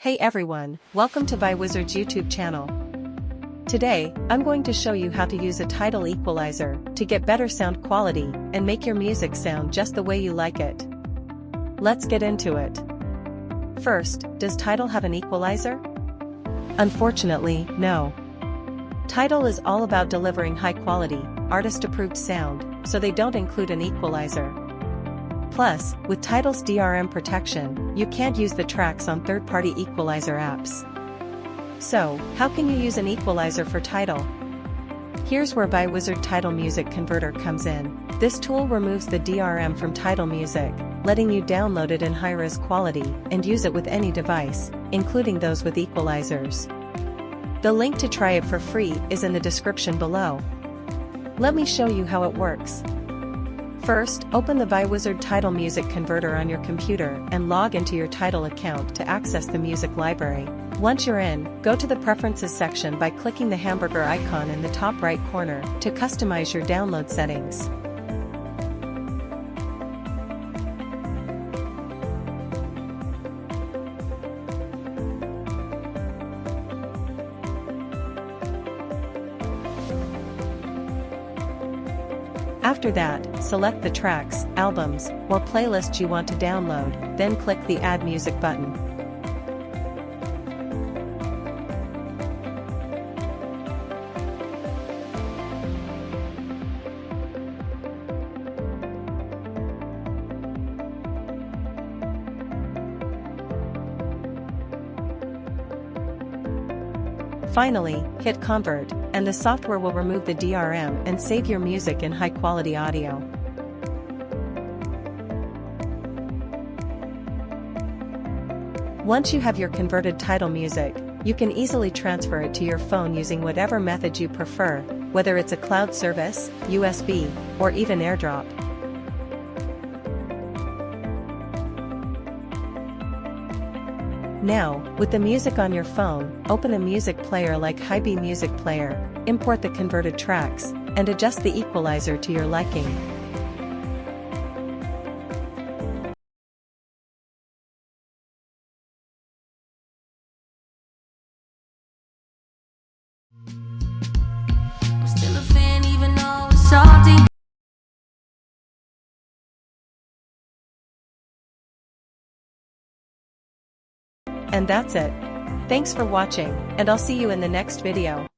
Hey everyone, welcome to ViWizard's YouTube channel. Today, I'm going to show you how to use a Tidal equalizer to get better sound quality and make your music sound just the way you like it. Let's get into it. First, does Tidal have an equalizer? Unfortunately, no. Tidal is all about delivering high-quality, artist-approved sound, so they don't include an equalizer. Plus, with Tidal's DRM protection, you can't use the tracks on third-party equalizer apps. So, how can you use an equalizer for Tidal? Here's where ViWizard Tidal Music Converter comes in. This tool removes the DRM from Tidal Music, letting you download it in high-res quality and use it with any device, including those with equalizers. The link to try it for free is in the description below. Let me show you how it works. First, open the ViWizard Tidal Music Converter on your computer and log into your Tidal account to access the music library. Once you're in, go to the Preferences section by clicking the hamburger icon in the top right corner to customize your download settings. After that, select the tracks, albums, or playlists you want to download, then click the Add Music button. Finally, hit Convert, and the software will remove the DRM and save your music in high-quality audio. Once you have your converted Tidal music, you can easily transfer it to your phone using whatever method you prefer, whether it's a cloud service, USB, or even AirDrop. Now, with the music on your phone, open a music player like HiB Music Player, import the converted tracks, and adjust the equalizer to your liking. I'm still a fan even though it's salty. And that's it. Thanks for watching, and I'll see you in the next video.